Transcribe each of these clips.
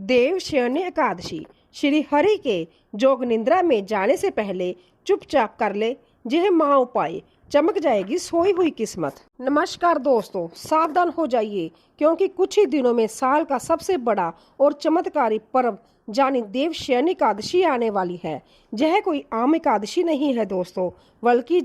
देवशयनी एकादशी। श्री हरि के जोग निद्रा में जाने से पहले चुपचाप कर ले यह महा उपाय, चमक जाएगी सोई हुई किस्मत। नमस्कार दोस्तों, सावधान हो जाइए क्योंकि कुछ ही दिनों में साल का सबसे बड़ा और चमत्कारी पर्व यानी देवशयनी एकादशी आने वाली है। यह कोई आम एकादशी नहीं है दोस्तों, बल्कि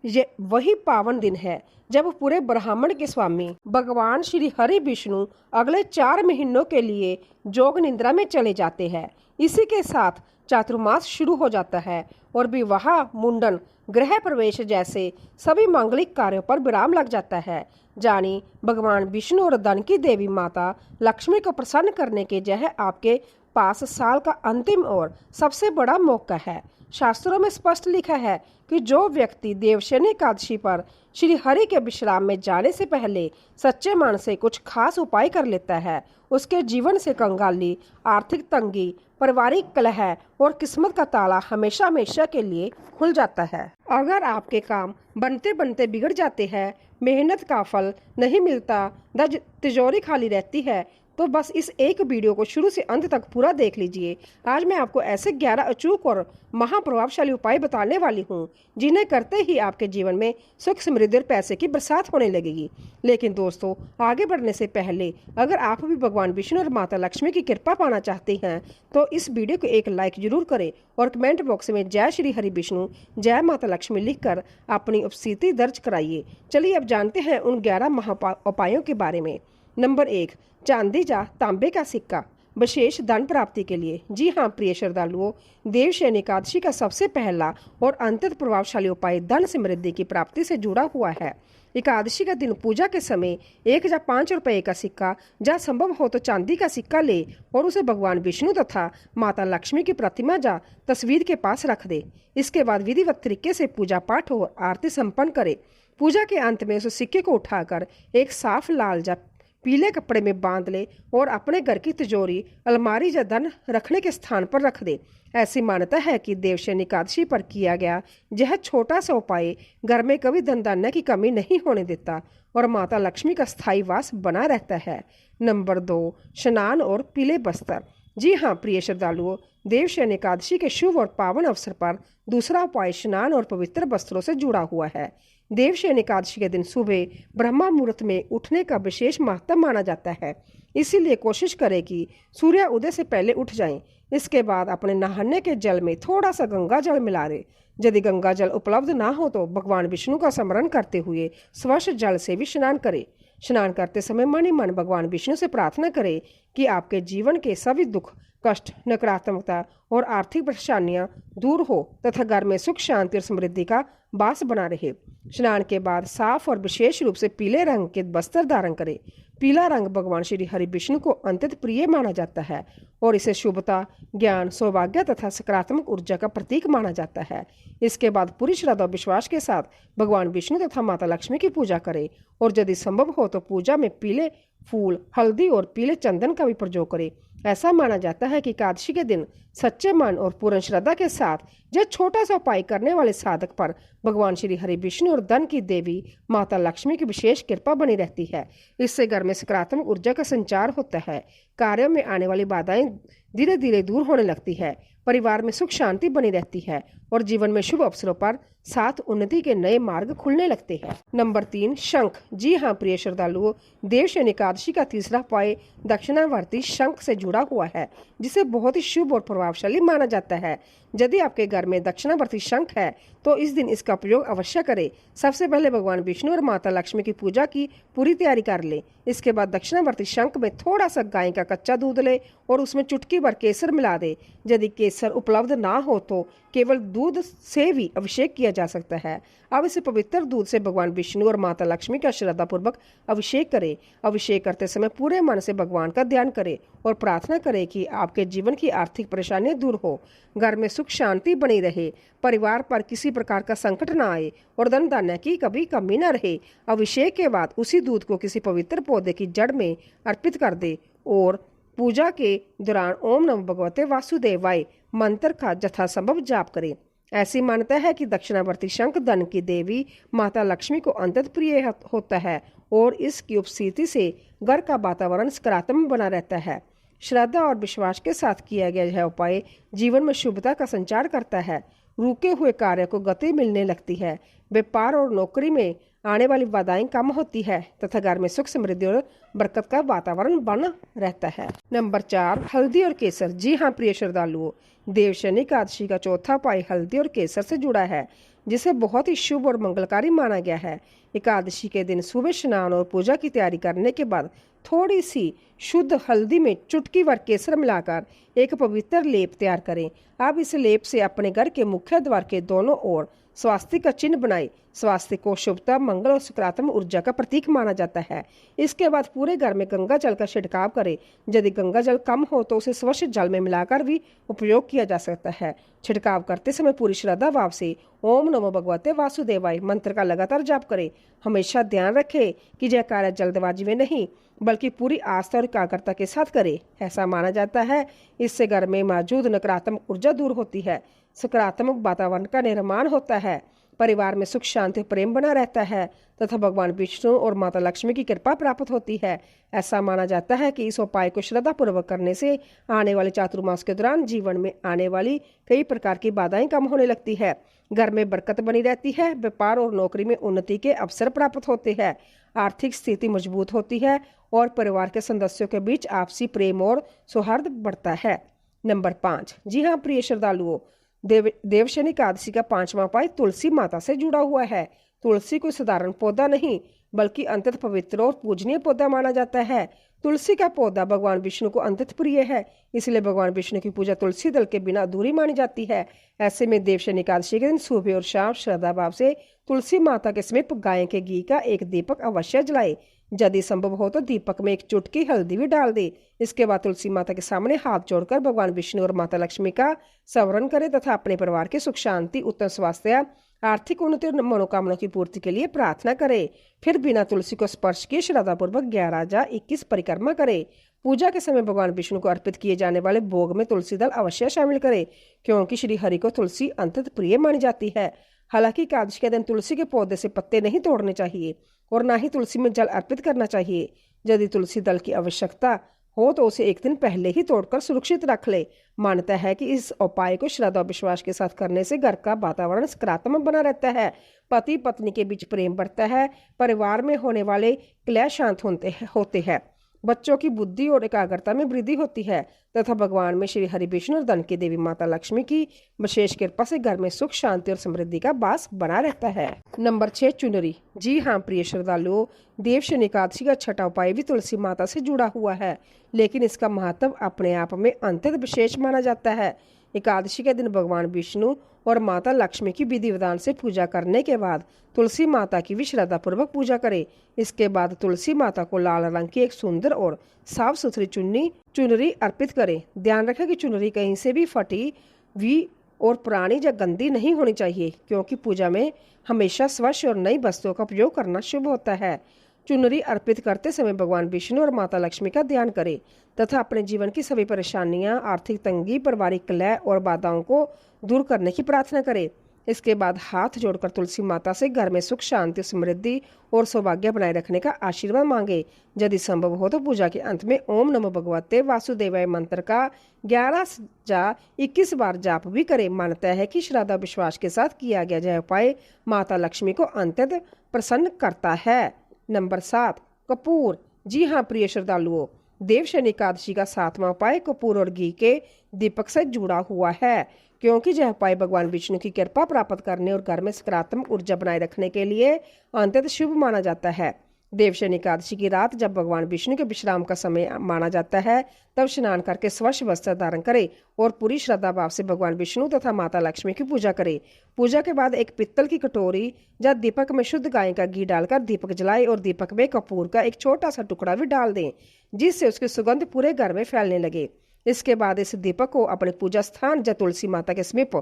यह वही पावन दिन है जब पूरे ब्रह्मांड के स्वामी भगवान श्री हरि विष्णु अगले 4 महीनों के लिए जोग निद्रा में चले जाते हैं। इसी के साथ चातुर्मास शुरू हो जाता है और विवाह, मुंडन, गृह प्रवेश जैसे सभी मांगलिक कार्यों पर विराम लग जाता है। जानी भगवान विष्णु और धन की देवी माता लक्ष्मी को प्रसन्न करने के यह आपके पास साल का अंतिम और सबसे बड़ा मौका है। शास्त्रों में स्पष्ट लिखा है कि जो व्यक्ति देवशयनी एकादशी पर श्री हरि के विश्राम में जाने से पहले सच्चे मन से कुछ खास उपाय कर लेता है, उसके जीवन से कंगाली, आर्थिक तंगी, पारिवारिक कलह और किस्मत का ताला हमेशा हमेशा के लिए खुल जाता है। अगर आपके काम बनते बनते बिगड़ जाते हैं, मेहनत का फल नहीं मिलता, तिजोरी खाली रहती है, तो बस इस एक वीडियो को शुरू से अंत तक पूरा देख लीजिए। आज मैं आपको ऐसे 11 अचूक और महाप्रभावशाली उपाय बताने वाली हूँ जिन्हें करते ही आपके जीवन में सुख, समृद्धि और पैसे की बरसात होने लगेगी। लेकिन दोस्तों, आगे बढ़ने से पहले अगर आप भी भगवान विष्णु और माता लक्ष्मी की कृपा पाना चाहते हैं तो इस वीडियो को एक लाइक जरूर करें और कमेंट बॉक्स में जय श्री हरि विष्णु, जय माता लक्ष्मी लिखकर अपनी उपस्थिति दर्ज कराइए। चलिए अब जानते हैं उन 11 उपायों के बारे में। नंबर 1, चांदी या तांबे का सिक्का विशेष धन प्राप्ति के लिए। जी हाँ प्रिय श्रद्धालुओं, देवशयनी एकादशी का सबसे पहला और अत्यंत प्रभावशाली उपाय धन समृद्धि की प्राप्ति से जुड़ा हुआ है। एकादशी का दिन पूजा के समय 1 या 5 रुपए का सिक्का, जहाँ संभव हो तो चांदी का सिक्का ले और उसे भगवान विष्णु तथा माता लक्ष्मी की प्रतिमा या तस्वीर के पास रख दे। इसके बाद विधिवत तरीके से पूजा पाठ और आरती संपन्न करे। पूजा के अंत में उस सिक्के को उठाकर एक साफ लाल या पीले कपड़े में बांध ले और अपने घर की तिजोरी, अलमारी या धन रखने के स्थान पर रख दे। ऐसी मान्यता है कि देवशयनी एकादशी पर किया गया यह छोटा सा उपाय घर में कभी धन धान्य की कमी नहीं होने देता और माता लक्ष्मी का स्थायी वास बना रहता है। नंबर 2, स्नान और पीले वस्त्र। जी हाँ प्रिय श्रद्धालुओं, देवशयनी एकादशी के शुभ और पावन अवसर पर दूसरा उपाय स्नान और पवित्र वस्त्रों से जुड़ा हुआ है। देवशयनी एकादशी के दिन सुबह ब्रह्मा मुहूर्त में उठने का विशेष महत्व माना जाता है। इसीलिए कोशिश करें कि सूर्य उदय से पहले उठ जाएं। इसके बाद अपने नहाने के जल में थोड़ा सा गंगा जल मिला दें। यदि गंगा जल उपलब्ध ना हो तो भगवान विष्णु का स्मरण करते हुए स्वच्छ जल से भी स्नान करें। स्नान करते समय मन ही मन भगवान विष्णु से प्रार्थना करें कि आपके जीवन के सभी दुख, कष्ट, नकारात्मकता और आर्थिक परेशानियां दूर हो तथा घर में सुख, शांति और समृद्धि का वास बना रहे। स्नान के बाद साफ और विशेष रूप से पीले रंग के वस्त्र धारण करें। पीला रंग भगवान श्री हरि विष्णु को अत्यंत प्रिय माना जाता है और इसे शुभता, ज्ञान, सौभाग्य तथा सकारात्मक ऊर्जा का प्रतीक माना जाता है। इसके बाद पूरी श्रद्धा और विश्वास के साथ भगवान विष्णु तथा माता लक्ष्मी की पूजा करें और यदि संभव हो तो पूजा में पीले फूल, हल्दी और पीले चंदन का भी प्रयोग करें। ऐसा माना जाता है कि एकादशी के दिन सच्चे मन और पूर्ण श्रद्धा के साथ यह छोटा सा उपाय करने वाले साधक पर भगवान श्री हरि विष्णु और धन की देवी माता लक्ष्मी की विशेष कृपा बनी रहती है। इससे घर में सकारात्मक ऊर्जा का संचार होता है, कार्यों में आने वाली बाधाएं धीरे धीरे दूर होने लगती है, परिवार में सुख शांति बनी रहती है और जीवन में शुभ अवसरों पर साथ उन्नति के नए मार्ग खुलने लगते हैं। नंबर 3, शंख। जी हाँ प्रिय श्रद्धालुओं, देवशयनी एकादशी का तीसरा उपाय दक्षिणावर्ती शंख से जुड़ा हुआ है, जिसे बहुत ही शुभ और प्रभावशाली माना जाता है। यदि आपके घर में दक्षिणावर्ती शंख है तो इस दिन इसका प्रयोग अवश्य करें। सबसे पहले भगवान विष्णु और माता लक्ष्मी की पूजा की पूरी तैयारी कर ले। इसके बाद दक्षिणावर्ती शंख में थोड़ा सा गाय का कच्चा दूध ले और उसमें चुटकी भर केसर मिला दे। यदि केसर उपलब्ध ना हो तो केवल दूध से भी अभिषेक किया जा सकता है। अब इसे पवित्र दूध से भगवान विष्णु और माता लक्ष्मी का श्रद्धापूर्वक अभिषेक करें। अभिषेक करते समय पूरे मन से भगवान का ध्यान करें और प्रार्थना करें कि आपके जीवन की आर्थिक परेशानियां दूर हो, घर में सुख शांति बनी रहे, परिवार पर किसी प्रकार का संकट न आए और धन धान्य की कभी कमी न रहे। अभिषेक के बाद उसी दूध को किसी पवित्र पौधे की जड़ में अर्पित कर दे और पूजा के दौरान ओम नमो भगवते वासुदेवाय मंत्र का यथासंभव जाप करें। ऐसी मान्यता है कि दक्षिणावर्ती शंख धन की देवी माता लक्ष्मी को अत्यंत प्रिय होता है और इसकी उपस्थिति से घर का वातावरण सकारात्मक बना रहता है। श्रद्धा और विश्वास के साथ किया गया यह उपाय जीवन में शुभता का संचार करता है। रुके हुए कार्य को गति मिलने लगती है। व्यापार और नौकरी में आने वाली बाधाएं कम होती है तथा घर में सुख समृद्धि और बरकत का वातावरण बना रहता है। नंबर 4, हल्दी और केसर। जी हाँ प्रिय श्रद्धालुओं, देवशनि एकादशी का चौथा उपाय हल्दी और केसर से जुड़ा है, जिसे बहुत ही शुभ और मंगलकारी माना गया है। एकादशी के दिन सुबह स्नान और पूजा की तैयारी करने के बाद थोड़ी सी शुद्ध हल्दी में चुटकी भर केसर मिलाकर एक पवित्र लेप तैयार करें। अब इस लेप से अपने घर के मुख्य द्वार के दोनों ओर स्वास्तिक का चिन्ह बनाए। स्वास्तिक को शुभता, मंगल और सकारात्मक ऊर्जा का प्रतीक माना जाता है। इसके बाद पूरे घर में गंगा जल का छिड़काव करें। यदि गंगा जल कम हो तो उसे स्वच्छ जल में मिलाकर भी उपयोग किया जा सकता है। छिड़काव करते समय पूरी श्रद्धा भाव से ओम नमो भगवते वासुदेवाय मंत्र का लगातार जाप करें। हमेशा ध्यान रखें कि यह कार्य जल्दबाजी में नहीं बल्कि पूरी आस्था और एकाग्रता के साथ करें। ऐसा माना जाता है इससे घर में मौजूद नकारात्मक ऊर्जा दूर होती है, सकारात्मक वातावरण का निर्माण होता है, परिवार में सुख शांति प्रेम बना रहता है तथा भगवान विष्णु और माता लक्ष्मी की कृपा प्राप्त होती है। ऐसा माना जाता है कि इस उपाय को श्रद्धा पूर्वक करने से आने वाले चातुर्मास के दौरान जीवन में आने वाली कई प्रकार की बाधाएं कम होने लगती है, घर में बरकत बनी रहती है, व्यापार और नौकरी में उन्नति के अवसर प्राप्त होते हैं, आर्थिक स्थिति मजबूत होती है और परिवार के सदस्यों के बीच आपसी प्रेम और सौहार्द बढ़ता है। नंबर 5, जी हाँ प्रिय श्रद्धालुओं, देवशनि एकादशी का 5वां उपाय तुलसी माता से जुड़ा हुआ है। तुलसी कोई साधारण पौधा नहीं बल्कि अत्यंत पवित्र और पूजनीय पौधा माना जाता है। तुलसी का पौधा भगवान विष्णु को अत्यंत प्रिय है, इसलिए भगवान विष्णु की पूजा तुलसी दल के बिना अधूरी मानी जाती है। ऐसे में देवशनि एकादशी के दिन सुबह और शाम श्रद्धा भाव से तुलसी माता के समीप गाय के घी का एक दीपक अवश्य जलाए। यदि संभव हो तो दीपक में एक चुटकी हल्दी भी डाल दे। इसके बाद तुलसी माता के सामने हाथ जोड़कर भगवान विष्णु और माता लक्ष्मी का स्मरण करें तथा अपने परिवार की सुख शांति, उत्तम स्वास्थ्य, आर्थिक उन्नति और मनोकामना की पूर्ति के लिए प्रार्थना करें। फिर बिना तुलसी को स्पर्श किए श्रद्धापूर्वक 11 या 21 परिक्रमा करें। पूजा के समय भगवान विष्णु को अर्पित किए जाने वाले भोग में तुलसी दल अवश्य शामिल करें, क्योंकि श्री हरि को तुलसी अत्यंत प्रिय मानी जाती है। हालांकि एकादशी के दिन तुलसी के पौधे से पत्ते नहीं तोड़ने चाहिए और न ही तुलसी में जल अर्पित करना चाहिए। यदि तुलसी दल की आवश्यकता हो तो उसे एक दिन पहले ही तोड़कर सुरक्षित रख ले। मानता है कि इस उपाय को श्रद्धा और विश्वास के साथ करने से घर का वातावरण सकारात्मक बना रहता है, पति पत्नी के बीच प्रेम बढ़ता है, परिवार में होने वाले क्लेश शांत होते हैं, बच्चों की बुद्धि और एकाग्रता में वृद्धि होती है तथा भगवान में श्री हरि विष्णु और धन की देवी माता लक्ष्मी की विशेष कृपा से घर में सुख शांति और समृद्धि का वास बना रहता है। नंबर 6, चुनरी। जी हाँ प्रिय श्रद्धालुओं, देवशनि एकादशी का 6वां उपाय भी तुलसी माता से जुड़ा हुआ है, लेकिन इसका महत्व अपने आप में अत्यंत विशेष माना जाता है। एकादशी के दिन भगवान विष्णु और माता लक्ष्मी की विधि विधान से पूजा करने के बाद तुलसी माता की भी श्रद्धा पूर्वक पूजा करें। इसके बाद तुलसी माता को लाल रंग की एक सुंदर और साफ सुथरी चुनरी अर्पित करें। ध्यान रखें कि चुनरी कहीं से भी फटी हुई और पुरानी या गंदी नहीं होनी चाहिए, क्योंकि पूजा में हमेशा स्वच्छ और नई वस्तुओं का उपयोग करना शुभ होता है। चुनरी अर्पित करते समय भगवान विष्णु और माता लक्ष्मी का ध्यान करें तथा अपने जीवन की सभी परेशानियां, आर्थिक तंगी, पारिवारिक कलह और बाधाओं को दूर करने की प्रार्थना करें। इसके बाद हाथ जोड़कर तुलसी माता से घर में सुख शांति, समृद्धि और सौभाग्य बनाए रखने का आशीर्वाद मांगे। यदि संभव हो तो पूजा के अंत में ओम नमो भगवते वासुदेवाय मंत्र का 11 या 21 बार जाप भी करें। मानता है कि श्रद्धा विश्वास के साथ किया गया यह उपाय माता लक्ष्मी को अत्यंत प्रसन्न करता है। नंबर 7, कपूर। जी हाँ प्रिय श्रद्धालुओं, देवशनि एकादशी का 7वां उपाय कपूर और घी के दीपक से जुड़ा हुआ है, क्योंकि यह उपाय भगवान विष्णु की कृपा प्राप्त करने और घर में सकारात्मक ऊर्जा बनाए रखने के लिए अत्यंत शुभ माना जाता है। देवशनि एकादशी की रात जब भगवान विष्णु के विश्राम का समय माना जाता है, तब स्नान करके स्वच्छ वस्त्र धारण करें और पूरी श्रद्धा भाव से भगवान विष्णु तथा माता लक्ष्मी की पूजा करें। पूजा के बाद एक पित्तल की कटोरी या दीपक में शुद्ध गाय का घी डालकर दीपक जलाएं और दीपक में कपूर का एक छोटा सा टुकड़ा भी डाल दें, जिससे उसकी सुगंध पूरे घर में फैलने लगे। इसके बाद इस दीपक को अपने पूजा स्थान या तुलसी माता के समीप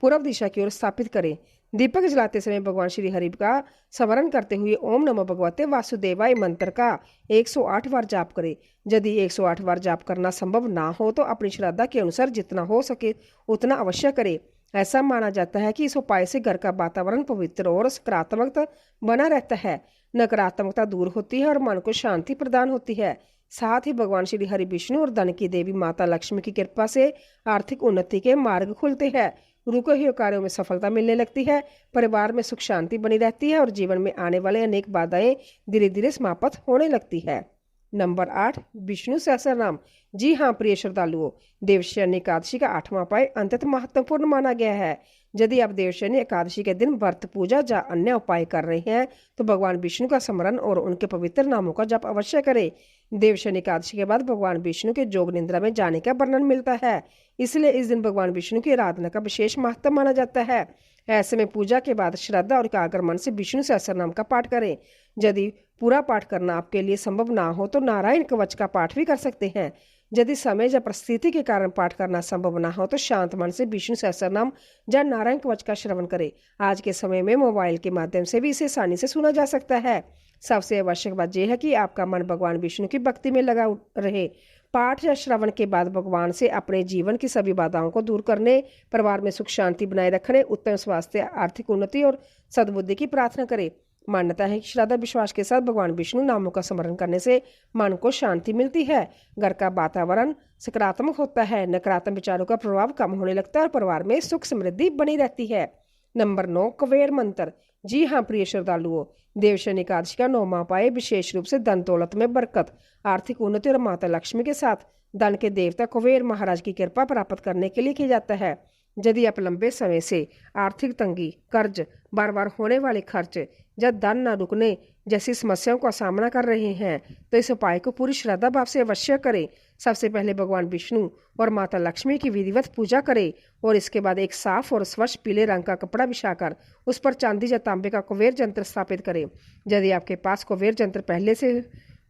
पूर्व दिशा की ओर स्थापित करें। दीपक जलाते समय भगवान श्री हरि का स्मरण करते हुए ओम नमो भगवते वासुदेवाय मंत्र का 108 बार जाप करें। यदि 108 बार जाप करना संभव ना हो तो अपनी श्रद्धा के अनुसार जितना हो सके उतना अवश्य करें। ऐसा माना जाता है कि इस उपाय से घर का वातावरण पवित्र और सकारात्मक बना रहता है, नकारात्मकता दूर होती है और मन को शांति प्रदान होती है। साथ ही भगवान श्री हरि विष्णु और धन की देवी माता लक्ष्मी की कृपा से आर्थिक उन्नति के मार्ग खुलते हैं। रुके हुए कार्यों में सफलता मिलने लगती है। परिवार में सुख शांति बनी रहती है और जीवन में आने वाले अनेक बाधाएं धीरे धीरे समाप्त होने लगती है। नंबर 8, विष्णु सहस्रनाम। जी हाँ प्रिय श्रद्धालुओं, देवशयनी एकादशी का 8वां उपाय अत्यंत महत्वपूर्ण माना गया है। यदि आप देवशयनी एकादशी के दिन व्रत, पूजा या अन्य उपाय कर रहे हैं तो भगवान विष्णु का स्मरण और उनके पवित्र नामों का जप अवश्य करें। देवशयनी एकादशी के बाद भगवान विष्णु के योग निद्रा में जाने का वर्णन मिलता है, इसलिए इस दिन भगवान विष्णु की आराधना का विशेष महत्व माना जाता है। ऐसे में पूजा के बाद श्रद्धा और एकाग्र मन से विष्णु सहस्रनाम का पाठ करें। यदि पूरा पाठ करना आपके लिए संभव ना हो तो नारायण कवच का पाठ भी कर सकते हैं। यदि समय या परिस्थिति के कारण पाठ करना संभव ना हो तो शांत मन से विष्णु सहस्रनाम या नारायण कवच का श्रवण करें। आज के समय में मोबाइल के माध्यम से भी इसे आसानी से सुना जा सकता है। सबसे आवश्यक बात यह है कि आपका मन भगवान विष्णु की भक्ति में लगा रहे। पाठ या श्रवण के बाद भगवान से अपने जीवन की सभी बाधाओं को दूर करने, परिवार में सुख शांति बनाए रखने, उत्तम स्वास्थ्य, आर्थिक उन्नति और सद्बुद्धि की प्रार्थना करें। मान्यता है कि श्रद्धा विश्वास के साथ भगवान विष्णु नामों का स्मरण करने से मन को शांति मिलती है, घर का वातावरण सकारात्मक होता है, नकारात्मक विचारों का प्रभाव कम होने लगता है और परिवार में सुख समृद्धि बनी रहती है। नंबर 9, कुबेर मंत्र। जी हाँ प्रिय श्रद्धालुओं, देवशयनी एकादशी का 9वां उपाय विशेष रूप से धन दौलत में बरकत, आर्थिक उन्नति और माता लक्ष्मी के साथ धन के देवता कुबेर महाराज की कृपा प्राप्त करने के लिए किया जाता है। यदि आप लंबे समय से आर्थिक तंगी, कर्ज, बार बार होने वाले खर्च या धन न रुकने जैसी समस्याओं का सामना कर रहे हैं तो इस उपाय को पूरी श्रद्धा भाव से अवश्य करें। सबसे पहले भगवान विष्णु और माता लक्ष्मी की विधिवत पूजा करें और इसके बाद एक साफ और स्वच्छ पीले रंग का कपड़ा बिछाकर उस पर चांदी या तांबे का कुबेर यंत्र स्थापित करें। यदि आपके पास कुबेर यंत्र पहले से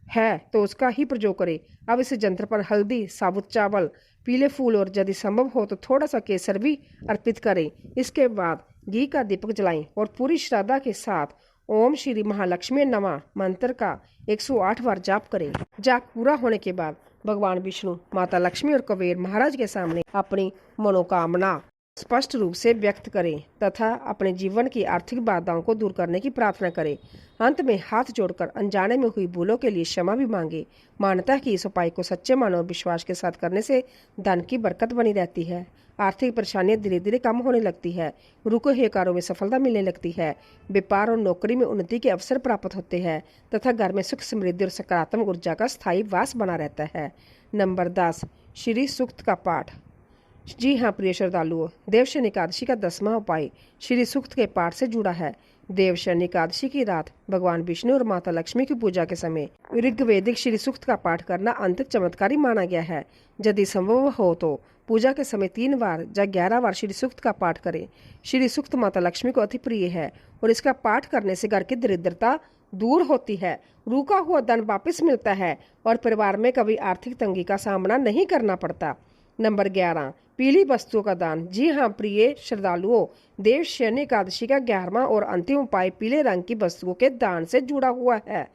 है तो उसका ही प्रयोग करें। अब इस यंत्र पर हल्दी, साबुत चावल, पीले फूल और यदि संभव हो तो थोड़ा सा केसर भी अर्पित करें। इसके बाद घी का दीपक जलाएं और पूरी श्रद्धा के साथ ओम श्री महालक्ष्मी नमः मंत्र का 108 बार जाप करें। जाप पूरा होने के बाद भगवान विष्णु, माता लक्ष्मी और कुबेर महाराज के सामने अपनी मनोकामना स्पष्ट रूप से व्यक्त करें तथा अपने जीवन की आर्थिक बाधाओं को दूर करने की प्रार्थना करें। अंत में हाथ जोड़कर अनजाने में हुई भूलों के लिए क्षमा भी मांगे। मान्यता है कि इस उपाय को सच्चे मन और विश्वास के साथ करने से धन की बरकत बनी रहती है, आर्थिक परेशानियां धीरे धीरे कम होने लगती है, रुके हुए कार्यों में सफलता मिलने लगती है, व्यापार और नौकरी में उन्नति के अवसर प्राप्त होते हैं तथा घर में सुख समृद्धि और सकारात्मक ऊर्जा का स्थायी वास बना रहता है। नंबर 10, श्री सूक्त का पाठ। जी हाँ प्रिय श्रद्धालुओं, देवशयनी एकादशी का 10वां उपाय श्री सूक्त के पाठ से जुड़ा है। देवशयनी एकादशी की रात भगवान विष्णु और माता लक्ष्मी की पूजा के समय ऋग्वेदिक श्री सूक्त का पाठ करना अत्यंत चमत्कारी माना गया है। यदि संभव हो तो पूजा के समय 3 बार या 11 बार श्री सूक्त का पाठ करें। श्री सूक्त माता लक्ष्मी को अति प्रिय है और इसका पाठ करने से घर की दरिद्रता दूर होती है, रुका हुआ धन वापस मिलता है और परिवार में कभी आर्थिक तंगी का सामना नहीं करना पड़ता। नंबर 11, पीली वस्तुओं का दान। जी हाँ प्रिय श्रद्धालुओं, देवशयनी एकादशी का 11वां और अंतिम उपाय पीले रंग की वस्तुओं के दान से जुड़ा हुआ है।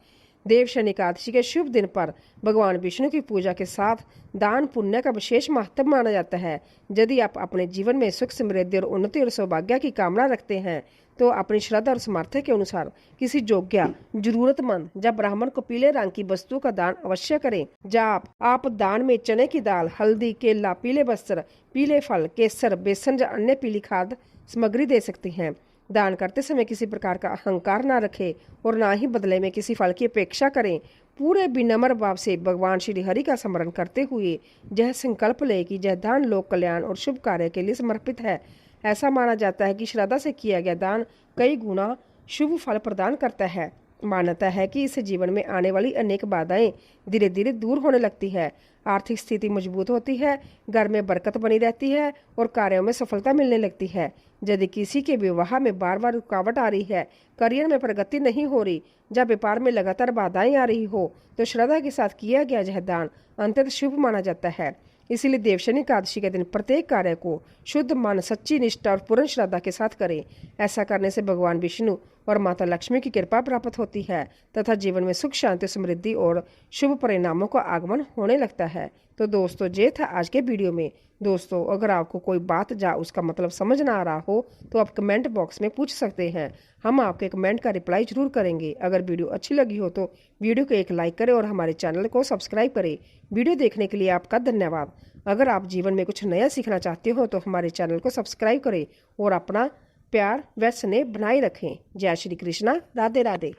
देवशयनी एकादशी के शुभ दिन पर भगवान विष्णु की पूजा के साथ दान पुण्य का विशेष महत्व माना जाता है। यदि आप अपने जीवन में सुख समृद्धि और उन्नति और सौभाग्य की कामना रखते हैं तो अपनी श्रद्धा और सामर्थ्य के अनुसार किसी योग्य, जरूरतमंद या ब्राह्मण को पीले रंग की वस्तुओं का दान अवश्य करें। आप दान में चने की दाल, हल्दी, केला, पीले वस्त्र, पीले फल, केसर, बेसन या अन्य पीली खाद्य सामग्री दे सकते हैं। दान करते समय किसी प्रकार का अहंकार न रखें और ना ही बदले में किसी फल की अपेक्षा करें। पूरे विनम्र भाव से भगवान श्री हरि का स्मरण करते हुए यह संकल्प ले कि यह दान लोक कल्याण और शुभ कार्य के लिए समर्पित है। ऐसा माना जाता है कि श्रद्धा से किया गया दान कई गुना शुभ फल प्रदान करता है। मान्यता है कि इससे जीवन में आने वाली अनेक बाधाएं धीरे धीरे दूर होने लगती है, आर्थिक स्थिति मजबूत होती है, घर में बरकत बनी रहती है और कार्यों में सफलता मिलने लगती है। यदि किसी के विवाह में बार बार रुकावट आ रही है, करियर में प्रगति नहीं हो रही या व्यापार में लगातार बाधाएं आ रही हो तो श्रद्धा के साथ किया गया यह दान अत्यंत शुभ माना जाता है। इसीलिए देवशयनी एकादशी के दिन प्रत्येक कार्य को शुद्ध मन, सच्ची निष्ठा और पूर्ण श्रद्धा के साथ करें। ऐसा करने से भगवान विष्णु और माता लक्ष्मी की कृपा प्राप्त होती है तथा जीवन में सुख शांति समृद्धि और शुभ परिणामों का आगमन होने लगता है। तो दोस्तों ये था आज के वीडियो में। दोस्तों अगर आपको कोई बात या उसका मतलब समझ ना आ रहा हो तो आप कमेंट बॉक्स में पूछ सकते हैं, हम आपके कमेंट का रिप्लाई जरूर करेंगे। अगर वीडियो अच्छी लगी हो तो वीडियो को एक लाइक करें और हमारे चैनल को सब्सक्राइब करें। वीडियो देखने के लिए आपका धन्यवाद। अगर आप जीवन में कुछ नया सीखना चाहते हो तो हमारे चैनल को सब्सक्राइब करें और अपना प्यार व स्नेह बनाए रखें। जय श्री कृष्णा, राधे राधे।